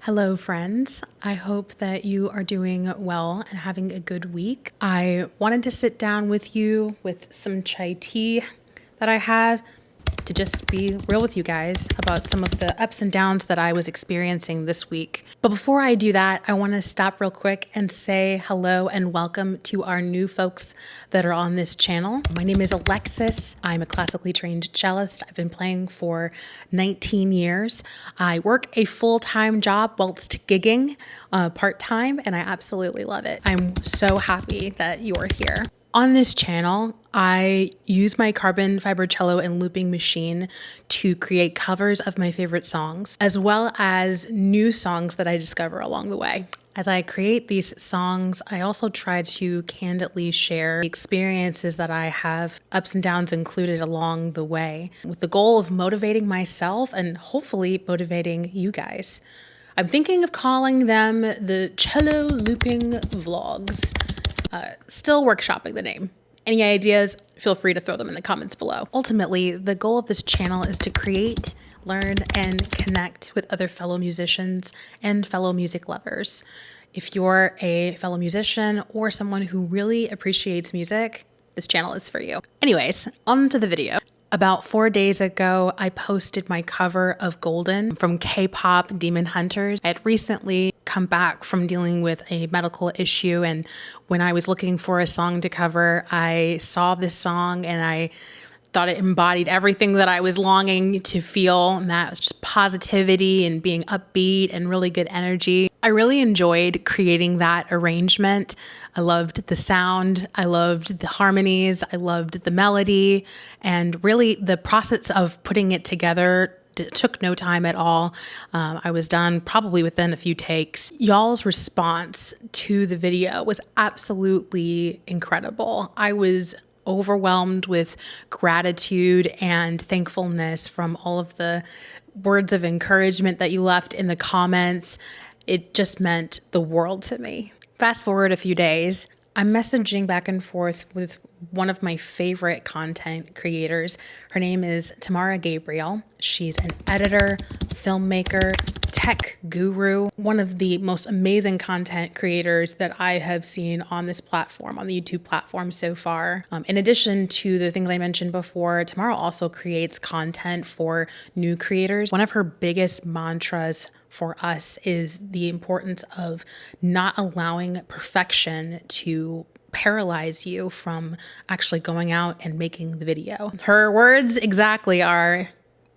Hello, friends. I hope that you are doing well and having a good week. I wanted to sit down with you with some chai tea that I have to just be real with you guys about some of the ups and downs that I was experiencing this week. But before I do that, I want to stop real quick and say hello and welcome to our new folks that are on this channel. My name is Alexis. I'm a classically trained cellist. I've been playing for 19 years. I work a full-time job whilst gigging part-time, and I absolutely love it. I'm so happy that you're here. On this channel, I use my carbon fiber cello and looping machine to create covers of my favorite songs, as well as new songs that I discover along the way. As I create these songs, I also try to candidly share the experiences that I have, ups and downs included along the way, with the goal of motivating myself and hopefully motivating you guys. I'm thinking of calling them the Cello Looping Vlogs. Still workshopping the name. Any ideas? Feel free to throw them in the comments below. Ultimately, the goal of this channel is to create, learn, and connect with other fellow musicians and fellow music lovers. If you're a fellow musician or someone who really appreciates music, this channel is for you. Anyways, on to the video. About 4 days ago, I posted my cover of Golden from Kpop Demon Hunters. I had recently come back from dealing with a medical issue, and when I was looking for a song to cover, I saw this song and I thought it embodied everything that I was longing to feel, and that was just positivity and being upbeat and really good energy. I really enjoyed creating that arrangement. I loved the sound, I loved the harmonies, I loved the melody, and really the process of putting it together took no time at all. I was done probably within a few takes. Y'all's response to the video was absolutely incredible. I was overwhelmed with gratitude and thankfulness from all of the words of encouragement that you left in the comments. It just meant the world to me. Fast forward a few days, I'm messaging back and forth with one of my favorite content creators. Her name is Tamara Gabriel. She's an editor, filmmaker, tech guru, one of the most amazing content creators that I have seen on this platform, on the YouTube platform so far. In addition to the things I mentioned before, Tamara also creates content for new creators. One of her biggest mantras for us is the importance of not allowing perfection to paralyze you from actually going out and making the video. Her words exactly are,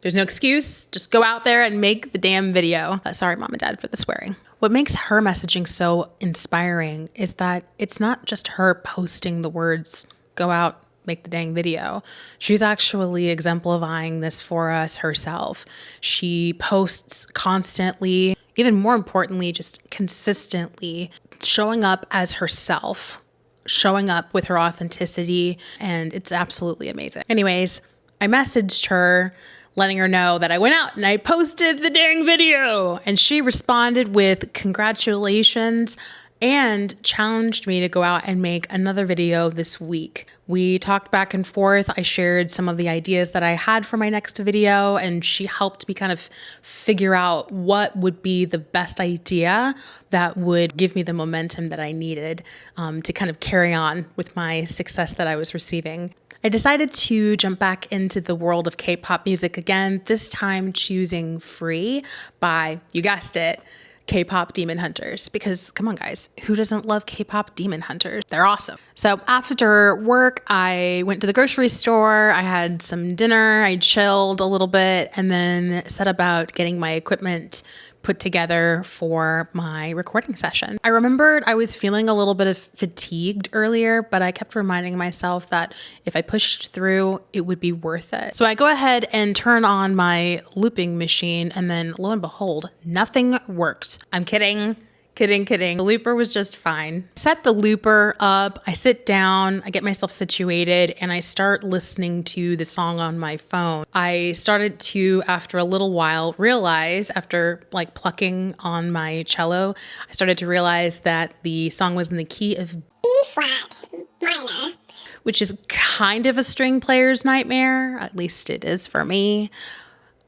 there's no excuse, just go out there and make the damn video. Sorry, mom and dad, for the swearing. What makes her messaging so inspiring is that it's not just her posting the words, go out, make the dang video. She's actually exemplifying this for us herself. She posts constantly, even more importantly, just consistently, showing up as herself, showing up with her authenticity, and it's absolutely amazing. Anyways, I messaged her letting her know that I went out and I posted the dang video, and she responded with congratulations and challenged me to go out and make another video this week. We talked back and forth. I shared some of the ideas that I had for my next video, and she helped me kind of figure out what would be the best idea that would give me the momentum that I needed to kind of carry on with my success that I was receiving. I decided to jump back into the world of K-pop music again, this time choosing Free by, you guessed it, Kpop Demon Hunters, because come on guys, who doesn't love Kpop Demon Hunters? They're awesome. So after work, I went to the grocery store, I had some dinner, I chilled a little bit, and then set about getting my equipment put together for my recording session. I remembered I was feeling a little bit of fatigued earlier, but I kept reminding myself that if I pushed through, it would be worth it. So I go ahead and turn on my looping machine, and then lo and behold, nothing works. I'm kidding. Kidding. The looper was just fine. Set the looper up, I sit down, I get myself situated, and I start listening to the song on my phone. I started to, after a little while, realize, after like plucking on my cello, I started to realize that the song was in the key of B flat minor, which is kind of a string player's nightmare. At least it is for me.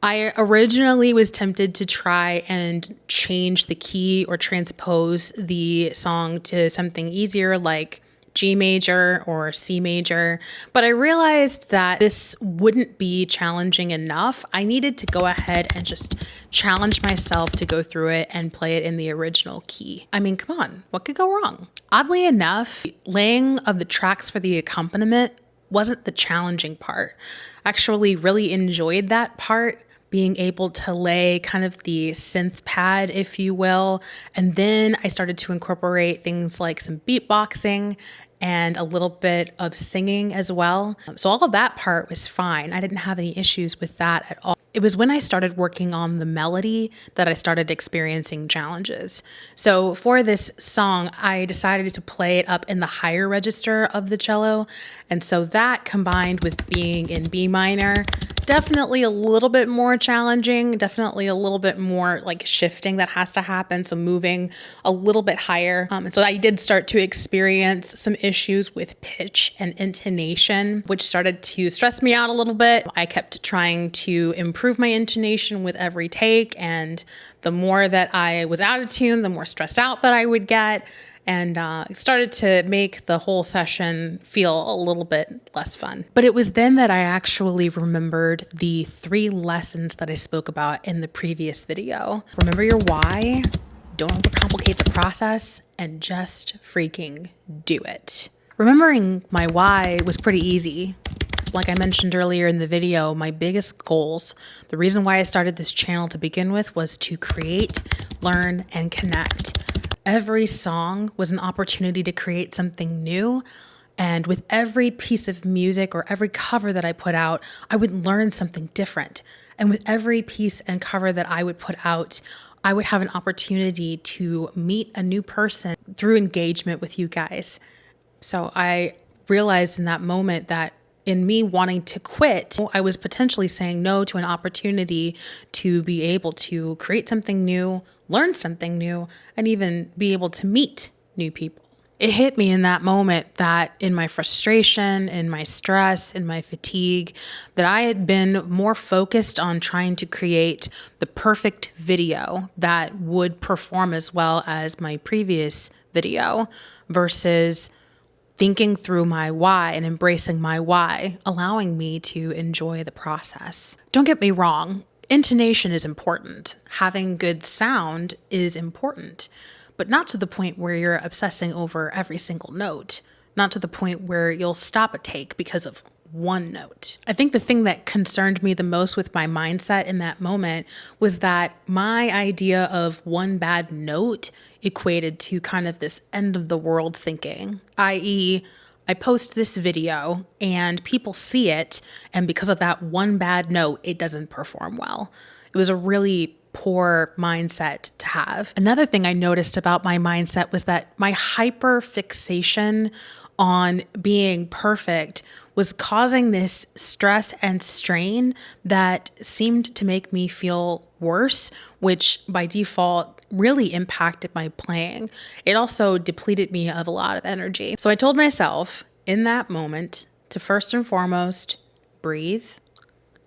I originally was tempted to try and change the key or transpose the song to something easier like G major or C major, but I realized that this wouldn't be challenging enough. I needed to go ahead and just challenge myself to go through it and play it in the original key. I mean, come on, what could go wrong? Oddly enough, laying of the tracks for the accompaniment wasn't the challenging part. I actually really enjoyed that part, being able to lay kind of the synth pad, if you will. And then I started to incorporate things like some beatboxing and a little bit of singing as well. So all of that part was fine. I didn't have any issues with that at all. It was when I started working on the melody that I started experiencing challenges. So for this song, I decided to play it up in the higher register of the cello. And so that combined with being in B minor, definitely a little bit more challenging, definitely a little bit more like shifting that has to happen. So moving a little bit higher. And so I did start to experience some issues with pitch and intonation, which started to stress me out a little bit. I kept trying to improve my intonation with every take. And the more that I was out of tune, the more stressed out that I would get. And it started to make the whole session feel a little bit less fun. But it was then that I actually remembered the 3 lessons that I spoke about in the previous video. Remember your why, don't overcomplicate the process, and just freaking do it. Remembering my why was pretty easy. Like I mentioned earlier in the video, my biggest goals, the reason why I started this channel to begin with, was to create, learn, and connect. Every song was an opportunity to create something new. And with every piece of music or every cover that I put out, I would learn something different. And with every piece and cover that I would put out, I would have an opportunity to meet a new person through engagement with you guys. So I realized in that moment that in me wanting to quit, I was potentially saying no to an opportunity to be able to create something new, learn something new, and even be able to meet new people. It hit me in that moment that in my frustration, in my stress, in my fatigue, that I had been more focused on trying to create the perfect video that would perform as well as my previous video versus thinking through my why and embracing my why, allowing me to enjoy the process. Don't get me wrong, intonation is important. Having good sound is important, but not to the point where you're obsessing over every single note, not to the point where you'll stop a take because of one note. I think the thing that concerned me the most with my mindset in that moment was that my idea of one bad note equated to kind of this end of the world thinking, i.e., I post this video and people see it, and because of that one bad note, it doesn't perform well. It was a really poor mindset to have. Another thing I noticed about my mindset was that my hyper fixation on being perfect was causing this stress and strain that seemed to make me feel worse, which by default really impacted my playing. It also depleted me of a lot of energy. So I told myself in that moment to first and foremost, breathe,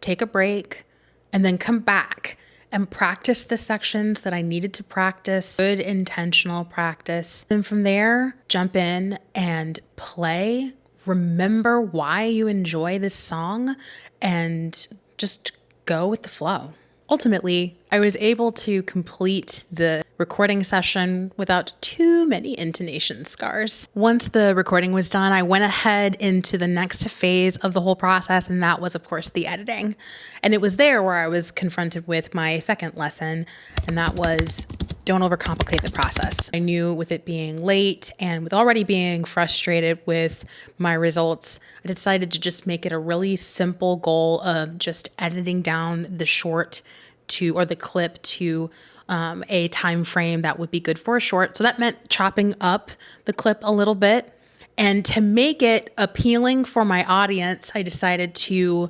take a break, and then come back and practice the sections that I needed to practice, good intentional practice. And from there, jump in and play. Remember why you enjoy this song and just go with the flow. Ultimately, I was able to complete the recording session without too many intonation scars. Once the recording was done, I went ahead into the next phase of the whole process, and that was, of course, the editing. And it was there where I was confronted with my second lesson, and that was don't overcomplicate the process. I knew with it being late and with already being frustrated with my results, I decided to just make it a really simple goal of just editing down the short to, or the clip to a time frame that would be good for a short. So that meant chopping up the clip a little bit. And to make it appealing for my audience, I decided to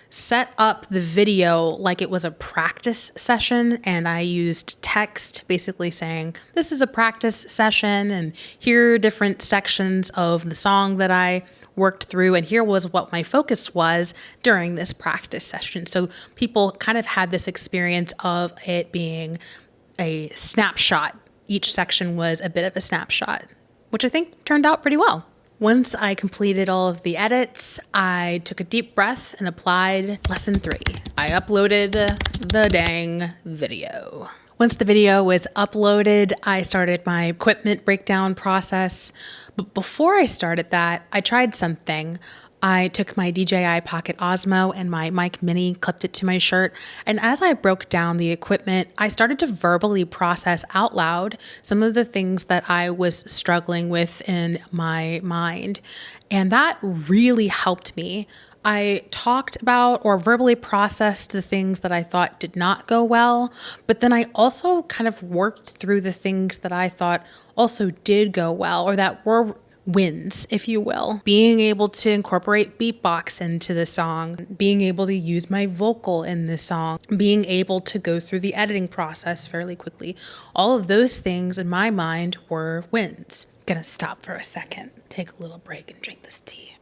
set up the video like it was a practice session, and I used text basically saying, this is a practice session and here are different sections of the song that I worked through, and here was what my focus was during this practice session. So people kind of had this experience of it being a snapshot. Each section was a bit of a snapshot, which I think turned out pretty well. Once I completed all of the edits, I took a deep breath and applied lesson 3. I uploaded the dang video. Once the video was uploaded, I started my equipment breakdown process. But before I started that, I tried something. I took my DJI Pocket Osmo and my mic mini, clipped it to my shirt, and as I broke down the equipment, I started to verbally process out loud some of the things that I was struggling with in my mind. And that really helped me. I talked about or verbally processed the things that I thought did not go well, but then I also kind of worked through the things that I thought also did go well, or that were wins, if you will. Being able to incorporate beatbox into the song, being able to use my vocal in the song, being able to go through the editing process fairly quickly. All of those things in my mind were wins. Gonna stop for a second, take a little break and drink this tea.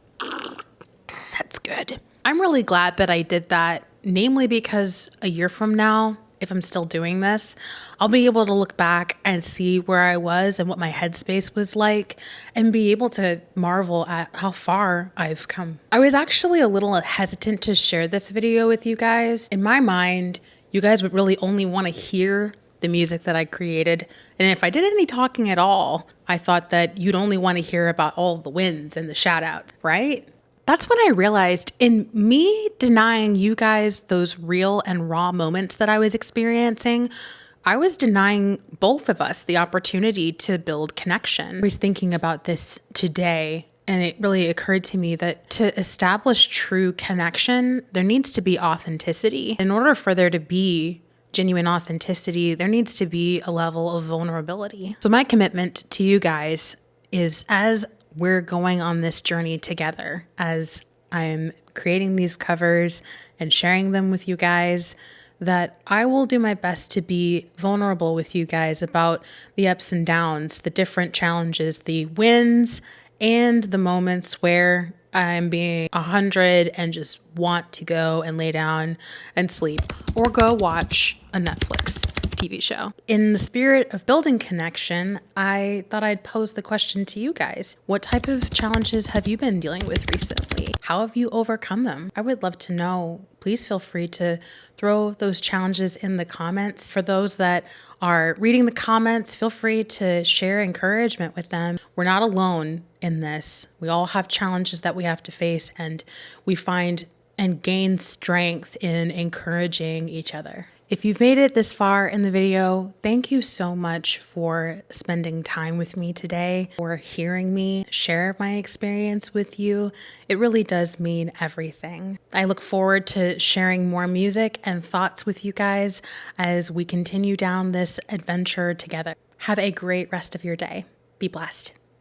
That's good. I'm really glad that I did that, namely because a year from now, if I'm still doing this, I'll be able to look back and see where I was and what my headspace was like and be able to marvel at how far I've come. I was actually a little hesitant to share this video with you guys. In my mind, you guys would really only want to hear the music that I created. And if I did any talking at all, I thought that you'd only want to hear about all the wins and the shout outs, right? That's when I realized in me denying you guys those real and raw moments that I was experiencing, I was denying both of us the opportunity to build connection. I was thinking about this today, and it really occurred to me that to establish true connection, there needs to be authenticity. In order for there to be genuine authenticity, there needs to be a level of vulnerability. So my commitment to you guys is, as we're going on this journey together, as I'm creating these covers and sharing them with you guys, that I will do my best to be vulnerable with you guys about the ups and downs, the different challenges, the wins, and the moments where I'm being 100 and just want to go and lay down and sleep or go watch a Netflix TV show. In the spirit of building connection, I thought I'd pose the question to you guys. What type of challenges have you been dealing with recently? How have you overcome them? I would love to know. Please feel free to throw those challenges in the comments. For those that are reading the comments, feel free to share encouragement with them. We're not alone in this. We all have challenges that we have to face, and we find and gain strength in encouraging each other. If you've made it this far in the video, thank you so much for spending time with me today, for hearing me share my experience with you. It really does mean everything. I look forward to sharing more music and thoughts with you guys as we continue down this adventure together. Have a great rest of your day. Be blessed.